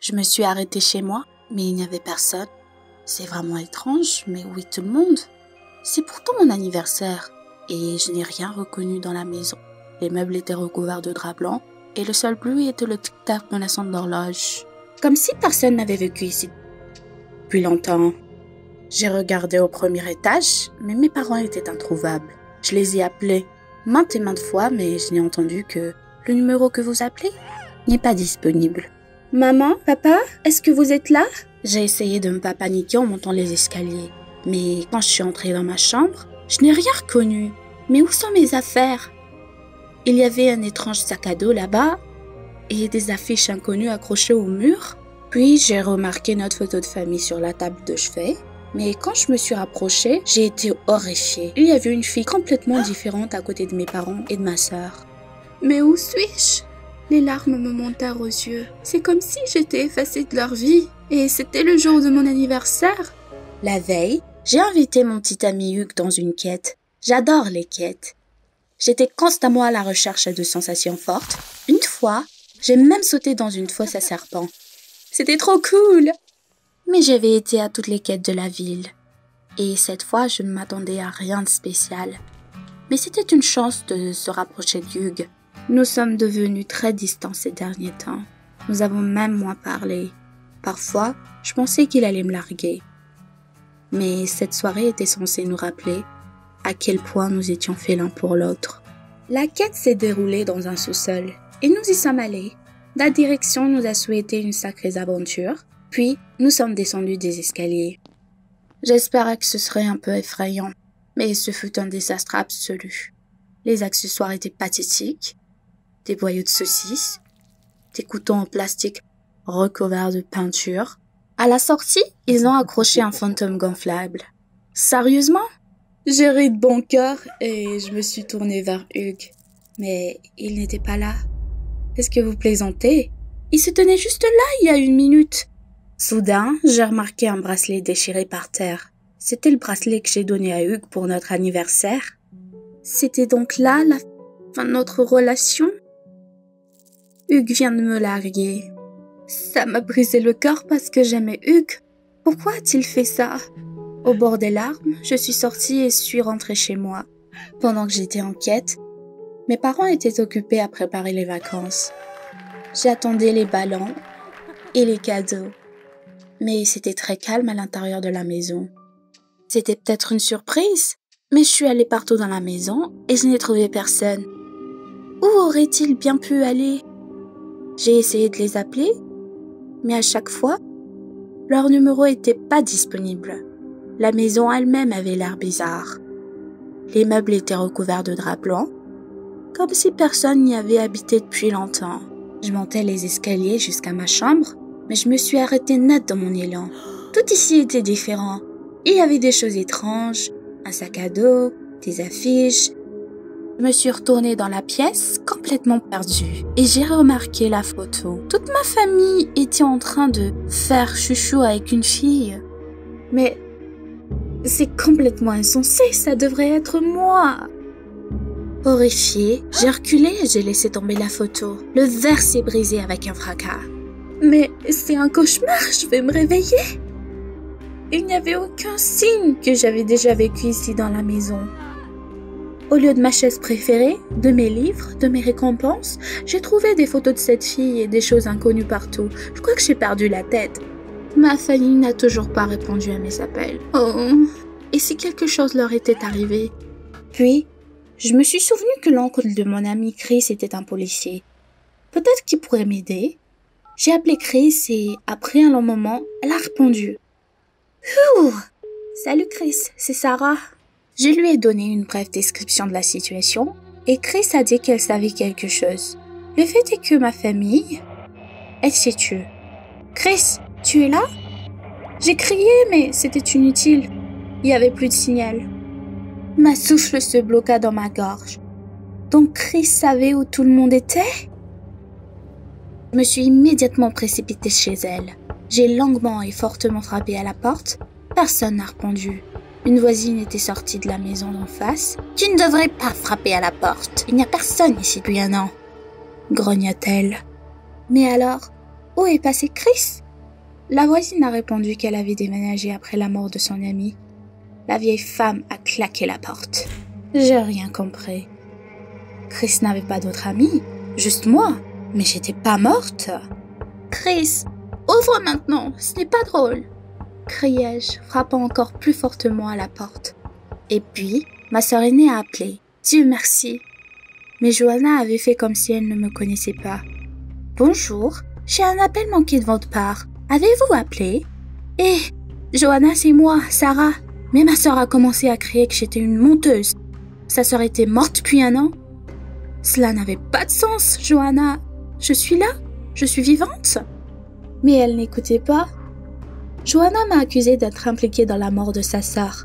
Je me suis arrêtée chez moi, mais il n'y avait personne. C'est vraiment étrange, mais où est tout le monde? C'est pourtant mon anniversaire, et je n'ai rien reconnu dans la maison. Les meubles étaient recouverts de drap blanc, et le seul bruit était le tic-tac menaçant de l'horloge. Comme si personne n'avait vécu ici depuis longtemps. J'ai regardé au premier étage, mais mes parents étaient introuvables. Je les ai appelés maintes et maintes fois, mais je n'ai entendu que le numéro que vous appelez n'est pas disponible. Maman, papa, est-ce que vous êtes là? J'ai essayé de ne pas paniquer en montant les escaliers. Mais quand je suis entrée dans ma chambre, je n'ai rien reconnu. Mais où sont mes affaires? Il y avait un étrange sac à dos là-bas et des affiches inconnues accrochées au mur. Puis j'ai remarqué notre photo de famille sur la table de chevet. Mais quand je me suis rapprochée, j'ai été horrifiée. Il y avait une fille complètement différente à côté de mes parents et de ma sœur. Mais où suis-je? Les larmes me montèrent aux yeux. C'est comme si j'étais effacée de leur vie. Et c'était le jour de mon anniversaire. La veille, j'ai invité mon petit ami Hugues dans une quête. J'adore les quêtes. J'étais constamment à la recherche de sensations fortes. Une fois, j'ai même sauté dans une fosse à serpents. C'était trop cool! Mais j'avais été à toutes les quêtes de la ville. Et cette fois, je ne m'attendais à rien de spécial. Mais c'était une chance de se rapprocher d'Hugues. Nous sommes devenus très distants ces derniers temps. Nous avons même moins parlé. Parfois, je pensais qu'il allait me larguer. Mais cette soirée était censée nous rappeler à quel point nous étions faits l'un pour l'autre. La quête s'est déroulée dans un sous-sol et nous y sommes allés. La direction nous a souhaité une sacrée aventure, puis nous sommes descendus des escaliers. J'espérais que ce serait un peu effrayant, mais ce fut un désastre absolu. Les accessoires étaient pathétiques, des boyaux de saucisses, des couteaux en plastique recouverts de peinture. À la sortie, ils ont accroché un fantôme gonflable. Sérieusement? J'ai ri de bon cœur et je me suis tournée vers Hugues. Mais il n'était pas là. Est-ce que vous plaisantez? Il se tenait juste là il y a une minute. Soudain, j'ai remarqué un bracelet déchiré par terre. C'était le bracelet que j'ai donné à Hugues pour notre anniversaire. C'était donc là la fin de notre relation? Hugues vient de me larguer. Ça m'a brisé le cœur parce que j'aimais Hugues. Pourquoi a-t-il fait ça? Au bord des larmes, je suis sortie et suis rentrée chez moi. Pendant que j'étais en quête, mes parents étaient occupés à préparer les vacances. J'attendais les ballons et les cadeaux. Mais c'était très calme à l'intérieur de la maison. C'était peut-être une surprise, mais je suis allée partout dans la maison et je n'ai trouvé personne. Où aurait-il bien pu aller? J'ai essayé de les appeler, mais à chaque fois, leur numéro n'était pas disponible. La maison elle-même avait l'air bizarre. Les meubles étaient recouverts de drap blanc, comme si personne n'y avait habité depuis longtemps. Je montais les escaliers jusqu'à ma chambre, mais je me suis arrêtée net dans mon élan. Tout ici était différent. Il y avait des choses étranges, un sac à dos, des affiches. Je me suis retournée dans la pièce, complètement perdue, et j'ai remarqué la photo. Toute ma famille était en train de faire chouchou avec une fille. Mais c'est complètement insensé, ça devrait être moi. Horrifiée, j'ai reculé et j'ai laissé tomber la photo. Le verre s'est brisé avec un fracas. Mais c'est un cauchemar, je vais me réveiller. Il n'y avait aucun signe que j'avais déjà vécu ici dans la maison. Au lieu de ma chaise préférée, de mes livres, de mes récompenses, j'ai trouvé des photos de cette fille et des choses inconnues partout. Je crois que j'ai perdu la tête. Ma famille n'a toujours pas répondu à mes appels. Oh, et si quelque chose leur était arrivé? Puis, je me suis souvenu que l'oncle de mon ami Chris était un policier. Peut-être qu'il pourrait m'aider. J'ai appelé Chris et, après un long moment, elle a répondu. Ouh! Salut Chris, c'est Sarah. Je lui ai donné une brève description de la situation et Chris a dit qu'elle savait quelque chose. Le fait est que ma famille, elle s'est tuée. Chris, tu es là? J'ai crié, mais c'était inutile. Il n'y avait plus de signal. Ma souffle se bloqua dans ma gorge. Donc Chris savait où tout le monde était? Je me suis immédiatement précipitée chez elle. J'ai longuement et fortement frappé à la porte. Personne n'a répondu. Une voisine était sortie de la maison d'en face. « Tu ne devrais pas frapper à la porte. Il n'y a personne ici depuis un an. » grogna-t-elle. Mais alors, Où est passé Chris? La voisine a répondu qu'elle avait déménagé après la mort de son ami. La vieille femme a claqué la porte. J'ai rien compris. Chris n'avait pas d'autre ami, juste moi. Mais j'étais pas morte. Chris, ouvre maintenant, ce n'est pas drôle, criai-je, frappant encore plus fortement à la porte. Et puis, ma sœur aînée a appelé. Dieu merci. Mais Johanna avait fait comme si elle ne me connaissait pas. Bonjour, j'ai un appel manqué de votre part. Avez-vous appelé? Eh, Johanna, c'est moi, Sarah. Mais ma sœur a commencé à crier que j'étais une menteuse. Sa sœur était morte depuis 1 an. Cela n'avait pas de sens, Johanna. Je suis là, je suis vivante. Mais elle n'écoutait pas. Johanna m'a accusée d'être impliquée dans la mort de sa sœur,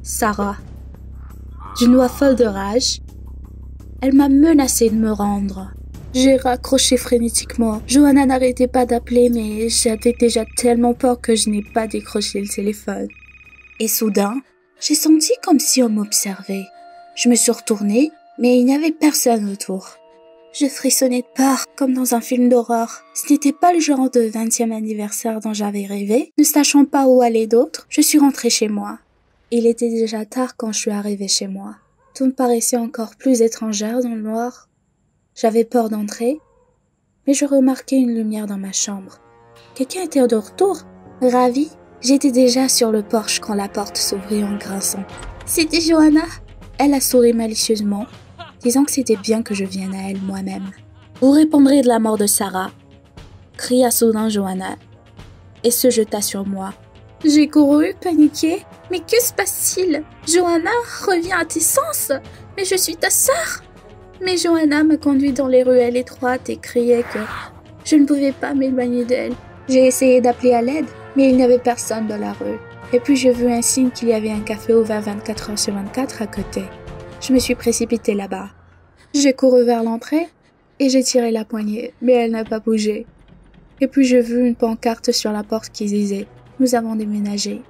Sarah. D'une voix folle de rage, elle m'a menacée de me rendre. J'ai raccroché frénétiquement. Johanna n'arrêtait pas d'appeler, mais j'avais déjà tellement peur que je n'ai pas décroché le téléphone. Et soudain, j'ai senti comme si on m'observait. Je me suis retournée, mais il n'y avait personne autour. Je frissonnais de peur, comme dans un film d'horreur. Ce n'était pas le genre de 20e anniversaire dont j'avais rêvé. Ne sachant pas où aller d'autre, je suis rentrée chez moi. Il était déjà tard quand je suis arrivée chez moi. Tout me paraissait encore plus étrangère dans le noir. J'avais peur d'entrer, mais je remarquai une lumière dans ma chambre. Quelqu'un était de retour. Ravie, j'étais déjà sur le porche quand la porte s'ouvrit en grinçant. C'était Johanna. Elle a souri malicieusement, disant que c'était bien que je vienne à elle moi-même. Vous répondrez de la mort de Sarah, cria soudain Johanna, et se jeta sur moi. J'ai couru, paniquée. Mais que se passe-t-il? Johanna, reviens à tes sens. Mais je suis ta sœur. Mais Johanna m'a conduit dans les ruelles étroites et criait que je ne pouvais pas m'éloigner d'elle. J'ai essayé d'appeler à l'aide, mais il n'y avait personne dans la rue. Et puis j'ai vu un signe qu'il y avait un café ouvert 24 heures sur 24 à côté. Je me suis précipitée là-bas. J'ai couru vers l'entrée et j'ai tiré la poignée, mais elle n'a pas bougé. Et puis j'ai vu une pancarte sur la porte qui disait « Nous avons déménagé ».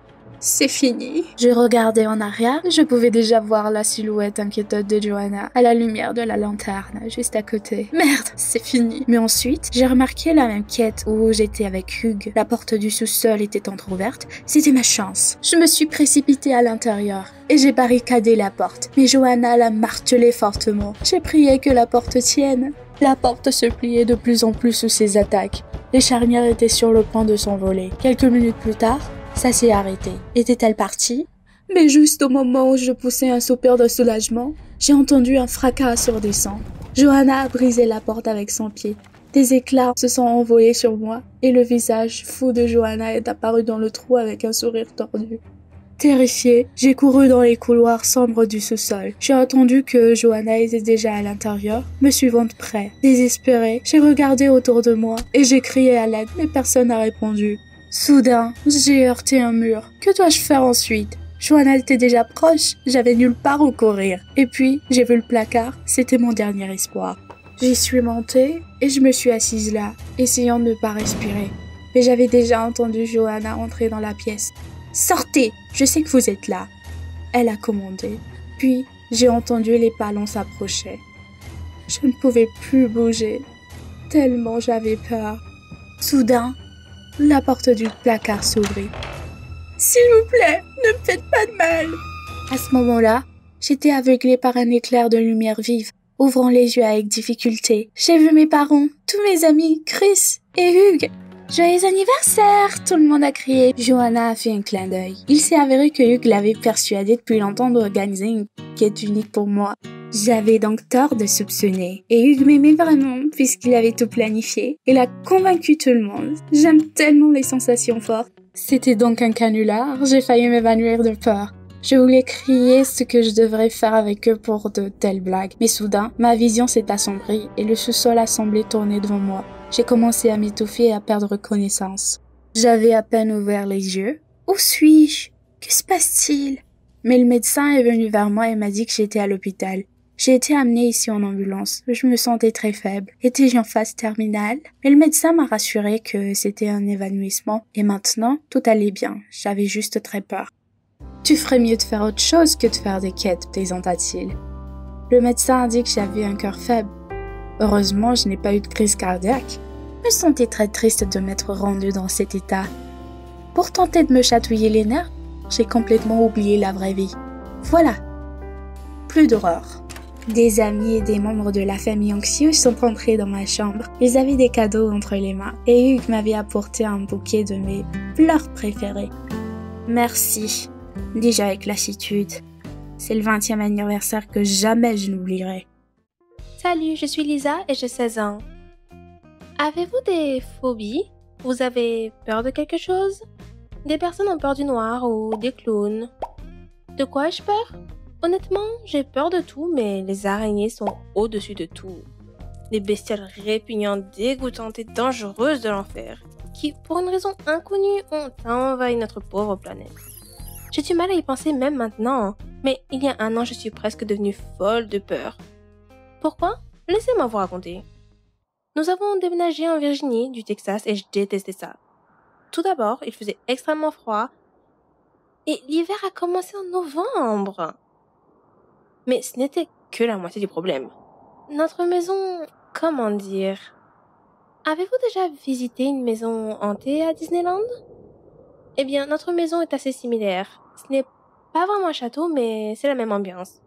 C'est fini. Je regardais en arrière, je pouvais déjà voir la silhouette inquiétante de Johanna à la lumière de la lanterne, juste à côté. Merde, c'est fini. Mais ensuite, j'ai remarqué la même quête où j'étais avec Hugues. La porte du sous-sol était entrouverte, c'était ma chance. Je me suis précipitée à l'intérieur et j'ai barricadé la porte. Mais Johanna l'a martelée fortement. J'ai prié que la porte tienne. La porte se pliait de plus en plus sous ses attaques. Les charnières étaient sur le point de s'envoler. Quelques minutes plus tard, ça s'est arrêté. Était-elle partie? Mais juste au moment où je poussais un soupir de soulagement, j'ai entendu un fracas assourdissant. Johanna a brisé la porte avec son pied. Des éclats se sont envolés sur moi et le visage fou de Johanna est apparu dans le trou avec un sourire tordu. Terrifiée, j'ai couru dans les couloirs sombres du sous-sol. J'ai entendu que Johanna était déjà à l'intérieur, me suivant de près. Désespérée, j'ai regardé autour de moi et j'ai crié à l'aide, mais personne n'a répondu. Soudain, j'ai heurté un mur. Que dois-je faire ensuite? Johanna était déjà proche, j'avais nulle part où courir. Et puis, j'ai vu le placard, c'était mon dernier espoir. J'y suis montée et je me suis assise là, essayant de ne pas respirer. Mais j'avais déjà entendu Johanna entrer dans la pièce. « Sortez, je sais que vous êtes là !» Elle a commandé. Puis, j'ai entendu les ballons s'approcher. Je ne pouvais plus bouger, tellement j'avais peur. Soudain, la porte du placard s'ouvrit. « S'il vous plaît, ne me faites pas de mal !» À ce moment-là, j'étais aveuglée par un éclair de lumière vive, ouvrant les yeux avec difficulté. J'ai vu mes parents, tous mes amis, Chris et Hugues. « Joyeux anniversaire !» tout le monde a crié. Johanna a fait un clin d'œil. Il s'est avéré que Hugues l'avait persuadé depuis longtemps d'organiser une quête unique pour moi. J'avais donc tort de soupçonner. Et Hugues m'aimait vraiment, puisqu'il avait tout planifié. Il a convaincu tout le monde. J'aime tellement les sensations fortes. C'était donc un canular. J'ai failli m'évanouir de peur. Je voulais crier ce que je devrais faire avec eux pour de telles blagues. Mais soudain, ma vision s'est assombrie et le sous-sol a semblé tourner devant moi. J'ai commencé à m'étouffer et à perdre connaissance. J'avais à peine ouvert les yeux. Où suis-je? Que se passe-t-il? Mais le médecin est venu vers moi et m'a dit que j'étais à l'hôpital. J'ai été amenée ici en ambulance. Je me sentais très faible. Étais-je en phase terminale? Mais le médecin m'a rassuré que c'était un évanouissement. Et maintenant, tout allait bien. J'avais juste très peur. Tu ferais mieux de faire autre chose que de faire des quêtes, plaisanta-t-il. Le médecin a dit que j'avais un cœur faible. Heureusement, je n'ai pas eu de crise cardiaque. me sentais très triste de m'être rendue dans cet état. Pour tenter de me chatouiller les nerfs, j'ai complètement oublié la vraie vie. Voilà, plus d'horreur. Des amis et des membres de la famille anxieuse sont entrés dans ma chambre. Ils avaient des cadeaux entre les mains et Hugues m'avait apporté un bouquet de mes fleurs préférées. Merci, dis-je avec lassitude. C'est le 20e anniversaire que jamais je n'oublierai. Salut, je suis Lisa et j'ai 16 ans. Avez-vous des phobies? Vous avez peur de quelque chose? Des personnes ont peur du noir ou des clowns. De quoi ai-je peur? Honnêtement, j'ai peur de tout, mais les araignées sont au-dessus de tout. Des bestioles répugnantes, dégoûtantes et dangereuses de l'enfer, qui, pour une raison inconnue, ont envahi notre pauvre planète. J'ai du mal à y penser même maintenant, mais il y a 1 an, je suis presque devenue folle de peur. Pourquoi? Laissez-moi vous raconter. Nous avons déménagé en Virginie, du Texas, et je détestais ça. Tout d'abord, il faisait extrêmement froid, et l'hiver a commencé en novembre. Mais ce n'était que la moitié du problème. Notre maison, comment dire? Avez-vous déjà visité une maison hantée à Disneyland? Eh bien, notre maison est assez similaire. Ce n'est pas vraiment un château, mais c'est la même ambiance.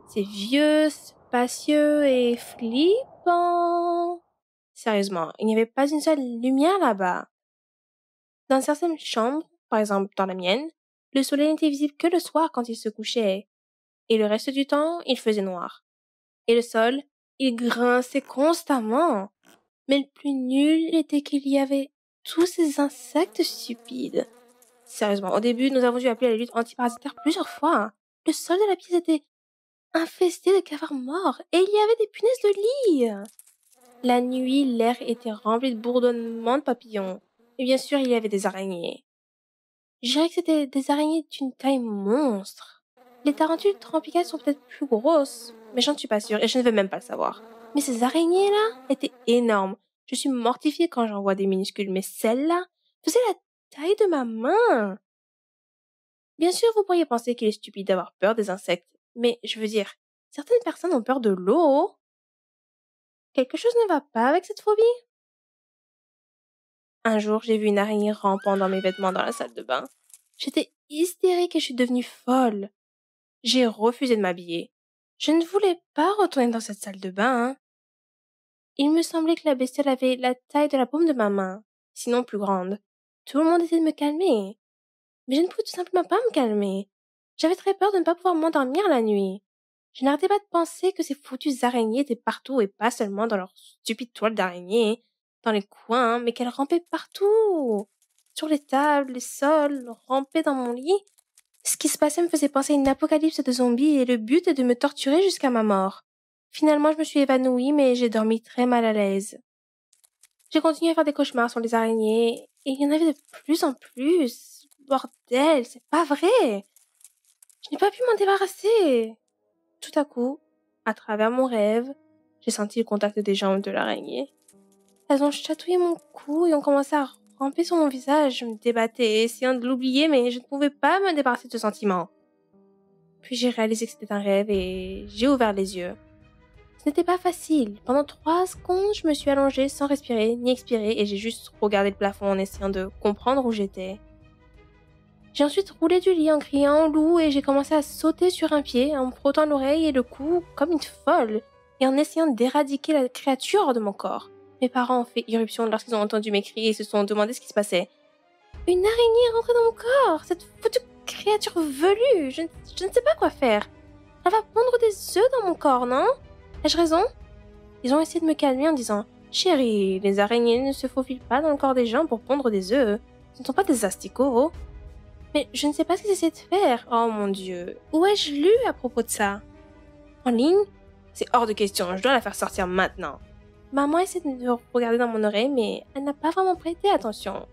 C'est vieux, spacieux et flippant. Sérieusement, il n'y avait pas une seule lumière là-bas. Dans certaines chambres, par exemple dans la mienne, le soleil n'était visible que le soir quand il se couchait. Et le reste du temps, il faisait noir. Et le sol, il grinçait constamment. Mais le plus nul était qu'il y avait tous ces insectes stupides. Sérieusement, au début, nous avons dû appeler la lutte antiparasitaire plusieurs fois. Le sol de la pièce était infesté de cafards morts et il y avait des punaises de lit. La nuit, l'air était rempli de bourdonnements de papillons. Et bien sûr, il y avait des araignées. Je dirais que c'était des araignées d'une taille monstre. Les tarentules tropicales sont peut-être plus grosses, mais j'en suis pas sûre et je ne veux même pas le savoir. Mais ces araignées-là étaient énormes. Je suis mortifiée quand j'en vois des minuscules, mais celle-là faisait la taille de ma main. Bien sûr, vous pourriez penser qu'il est stupide d'avoir peur des insectes, mais je veux dire, certaines personnes ont peur de l'eau. Quelque chose ne va pas avec cette phobie? Un jour, j'ai vu une araignée rampant dans mes vêtements dans la salle de bain. J'étais hystérique et je suis devenue folle. J'ai refusé de m'habiller. Je ne voulais pas retourner dans cette salle de bain, hein. Il me semblait que la bestiole avait la taille de la paume de ma main, sinon plus grande. Tout le monde essayait de me calmer. Mais je ne pouvais tout simplement pas me calmer. J'avais très peur de ne pas pouvoir m'endormir la nuit. Je n'arrêtais pas de penser que ces foutues araignées étaient partout et pas seulement dans leur stupide toile d'araignée, dans les coins, mais qu'elles rampaient partout. Sur les tables, les sols, rampaient dans mon lit. Ce qui se passait me faisait penser à une apocalypse de zombies et le but est de me torturer jusqu'à ma mort. Finalement, je me suis évanouie, mais j'ai dormi très mal à l'aise. J'ai continué à faire des cauchemars sur les araignées, et il y en avait de plus en plus. Bordel, c'est pas vrai. Je n'ai pas pu m'en débarrasser. Tout à coup, à travers mon rêve, j'ai senti le contact des jambes de l'araignée. Elles ont chatouillé mon cou et ont commencé à ramper sur mon visage. Je me débattais, essayant de l'oublier, mais je ne pouvais pas me débarrasser de ce sentiment. Puis j'ai réalisé que c'était un rêve et j'ai ouvert les yeux. Ce n'était pas facile. Pendant 3 secondes, je me suis allongée sans respirer ni expirer et j'ai juste regardé le plafond en essayant de comprendre où j'étais. J'ai ensuite roulé du lit en criant loup et j'ai commencé à sauter sur un pied en me frottant l'oreille et le cou comme une folle et en essayant d'éradiquer la créature hors de mon corps. Mes parents ont fait irruption lorsqu'ils ont entendu mes cris et se sont demandé ce qui se passait. Une araignée est rentrée dans mon corps, cette foutue créature velue, je ne sais pas quoi faire. Elle va pondre des œufs dans mon corps, non? Ai-je raison? Ils ont essayé de me calmer en disant « Chérie, les araignées ne se faufilent pas dans le corps des gens pour pondre des œufs. Ce ne sont pas des asticots. » Mais je ne sais pas ce qu'ils essaient de faire. Oh mon Dieu. Où ai-je lu à propos de ça? En ligne? C'est hors de question, je dois la faire sortir maintenant. Maman essaie de me regarder dans mon oreille, mais elle n'a pas vraiment prêté attention.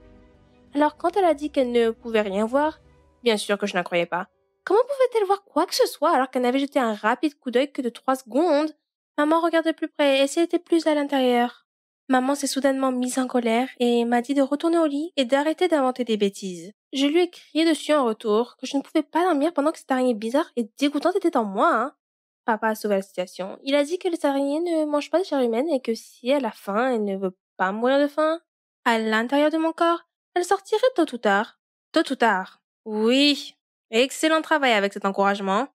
Alors quand elle a dit qu'elle ne pouvait rien voir, bien sûr que je n'en croyais pas. Comment pouvait-elle voir quoi que ce soit alors qu'elle n'avait jeté un rapide coup d'œil que de 3 secondes? Maman regardait plus près et si elle était plus à l'intérieur. Maman s'est soudainement mise en colère et m'a dit de retourner au lit et d'arrêter d'inventer des bêtises. Je lui ai crié dessus en retour que je ne pouvais pas dormir pendant que cette araignée bizarre et dégoûtante était en moi, hein. Papa a sauvé la situation. Il a dit que les araignées ne mangent pas de chair humaine et que si elle a faim, elle ne veut pas mourir de faim, à l'intérieur de mon corps, elle sortirait tôt ou tard. Tôt ou tard. Oui. Excellent travail avec cet encouragement.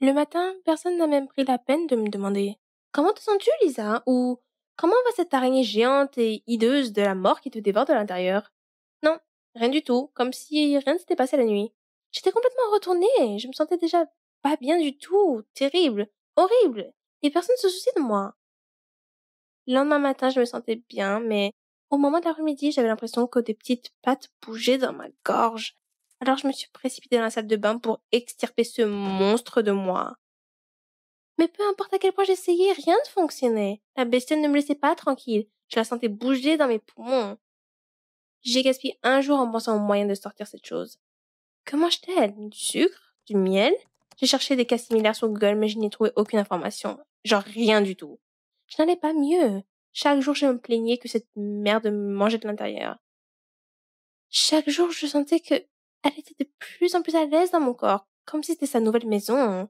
Le matin, personne n'a même pris la peine de me demander comment te sens-tu, Lisa? Ou comment va cette araignée géante et hideuse de la mort qui te dévore de l'intérieur? Non, rien du tout, comme si rien ne s'était passé la nuit. J'étais complètement retournée, je me sentais déjà pas bien du tout, terrible, horrible, et personne ne se souciait de moi. Le lendemain matin, je me sentais bien, mais au moment de l'après-midi, j'avais l'impression que des petites pattes bougeaient dans ma gorge. Alors je me suis précipitée dans la salle de bain pour extirper ce monstre de moi. Mais peu importe à quel point j'essayais, rien ne fonctionnait. La bestiole ne me laissait pas tranquille. Je la sentais bouger dans mes poumons. J'ai gaspillé un jour en pensant au moyen de sortir cette chose. Que mange-t-elle? Du sucre? Du miel? J'ai cherché des cas similaires sur Google, mais je n'y ai trouvé aucune information. Genre rien du tout. Je n'allais pas mieux. Chaque jour, je me plaignais que cette merde me mangeait de l'intérieur. Chaque jour, je sentais que elle était de plus en plus à l'aise dans mon corps, comme si c'était sa nouvelle maison.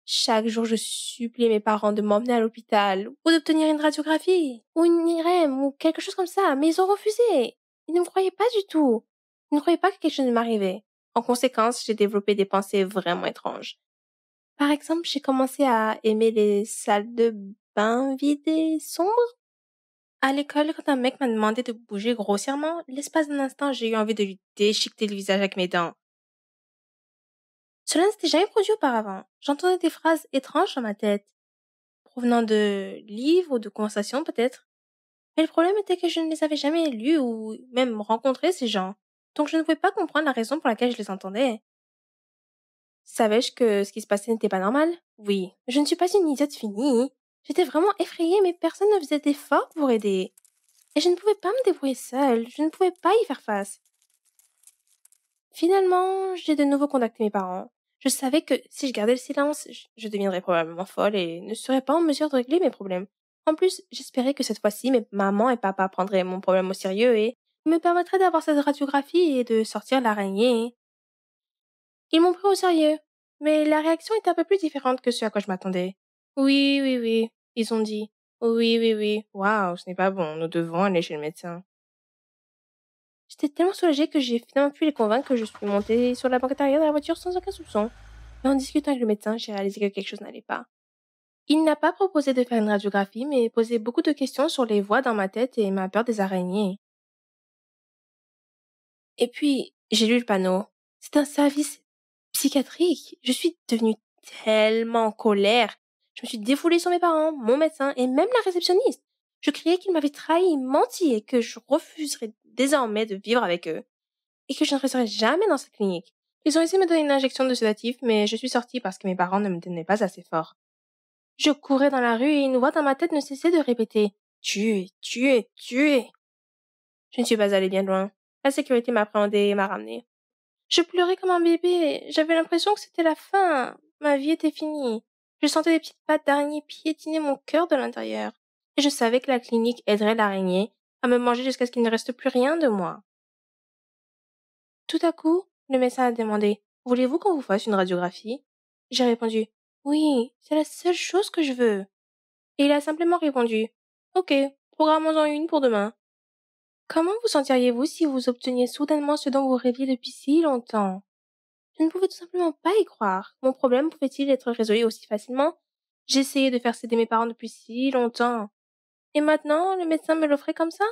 Chaque jour, je suppliais mes parents de m'emmener à l'hôpital, ou d'obtenir une radiographie, ou une IRM, ou quelque chose comme ça, mais ils ont refusé. Ils ne me croyaient pas du tout. Ils ne croyaient pas que quelque chose ne m'arrivait. En conséquence, j'ai développé des pensées vraiment étranges. Par exemple, j'ai commencé à aimer les salles de bain vides et sombres. À l'école, quand un mec m'a demandé de bouger grossièrement, l'espace d'un instant, j'ai eu envie de lui déchiqueter le visage avec mes dents. Cela ne s'était jamais produit auparavant. J'entendais des phrases étranges dans ma tête, provenant de livres ou de conversations peut-être. Mais le problème était que je ne les avais jamais lus ou même rencontré ces gens. Donc je ne pouvais pas comprendre la raison pour laquelle je les entendais. Savais-je que ce qui se passait n'était pas normal? Oui. Je ne suis pas une idiote finie. J'étais vraiment effrayée, mais personne ne faisait d'efforts pour aider. Et je ne pouvais pas me débrouiller seule. Je ne pouvais pas y faire face. Finalement, j'ai de nouveau contacté mes parents. Je savais que si je gardais le silence, je deviendrais probablement folle et ne serais pas en mesure de régler mes problèmes. En plus, j'espérais que cette fois-ci, mes maman et papa prendraient mon problème au sérieux et me permettraient d'avoir cette radiographie et de sortir l'araignée. Ils m'ont pris au sérieux, mais la réaction était un peu plus différente que ce à quoi je m'attendais. Oui, oui, oui, ils ont dit. Oui, oui, oui. Waouh, ce n'est pas bon, nous devons aller chez le médecin. J'étais tellement soulagée que j'ai finalement pu les convaincre que je suis montée sur la banquette arrière de la voiture sans aucun soupçon. Mais en discutant avec le médecin, j'ai réalisé que quelque chose n'allait pas. Il n'a pas proposé de faire une radiographie, mais posait beaucoup de questions sur les voix dans ma tête et ma peur des araignées. Et puis, j'ai lu le panneau. C'est un service psychiatrique. Je suis devenue tellement en colère. Je me suis défoulée sur mes parents, mon médecin et même la réceptionniste. Je criais qu'ils m'avaient trahi, menti et que je refuserais désormais de vivre avec eux. Et que je ne resterai jamais dans cette clinique. Ils ont essayé de me donner une injection de sédatif, mais je suis sortie parce que mes parents ne me tenaient pas assez fort. Je courais dans la rue et une voix dans ma tête ne cessait de répéter « Tuer, tuer, tuer !» Je ne suis pas allée bien loin. La sécurité m'a appréhendée et m'a ramenée. Je pleurais comme un bébé. J'avais l'impression que c'était la fin. Ma vie était finie. Je sentais des petites pattes d'araignée piétiner mon cœur de l'intérieur. Et je savais que la clinique aiderait l'araignée à me manger jusqu'à ce qu'il ne reste plus rien de moi. Tout à coup, le médecin a demandé « Voulez-vous qu'on vous fasse une radiographie ?» J'ai répondu « Oui, c'est la seule chose que je veux. » Et il a simplement répondu « Ok, programmons-en une pour demain. » Comment vous sentiriez-vous si vous obteniez soudainement ce dont vous rêviez depuis si longtemps? Je ne pouvais tout simplement pas y croire. Mon problème pouvait-il être résolu aussi facilement? J'essayais de faire céder mes parents depuis si longtemps. Et maintenant, le médecin me l'offrait comme ça?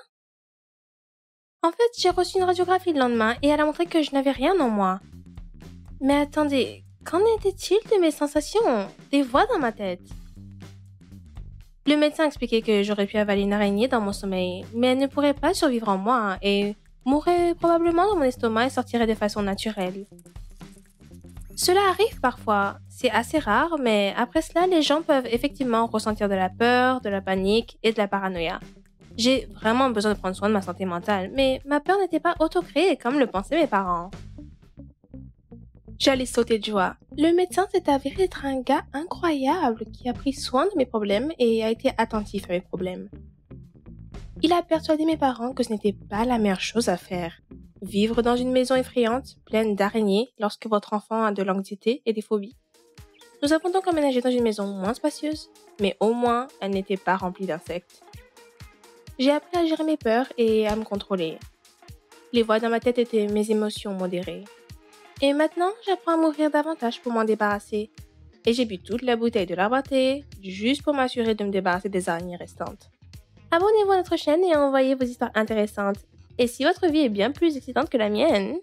En fait, j'ai reçu une radiographie le lendemain et elle a montré que je n'avais rien en moi. Mais attendez, qu'en était-il de mes sensations? Des voix dans ma tête? Le médecin expliquait que j'aurais pu avaler une araignée dans mon sommeil, mais elle ne pourrait pas survivre en moi et mourrait probablement dans mon estomac et sortirait de façon naturelle. Cela arrive parfois, c'est assez rare, mais après cela, les gens peuvent effectivement ressentir de la peur, de la panique et de la paranoïa. J'ai vraiment besoin de prendre soin de ma santé mentale, mais ma peur n'était pas auto-créée comme le pensaient mes parents. J'allais sauter de joie. Le médecin s'est avéré être un gars incroyable qui a pris soin de mes problèmes et a été attentif à mes problèmes. Il a persuadé mes parents que ce n'était pas la meilleure chose à faire. Vivre dans une maison effrayante, pleine d'araignées, lorsque votre enfant a de l'anxiété et des phobies. Nous avons donc emménagé dans une maison moins spacieuse, mais au moins elle n'était pas remplie d'insectes. J'ai appris à gérer mes peurs et à me contrôler. Les voix dans ma tête étaient mes émotions modérées. Et maintenant, j'apprends à m'ouvrir davantage pour m'en débarrasser. Et j'ai bu toute la bouteille de l'arbre à thé, juste pour m'assurer de me débarrasser des araignées restantes. Abonnez-vous à notre chaîne et envoyez vos histoires intéressantes. Et si votre vie est bien plus excitante que la mienne,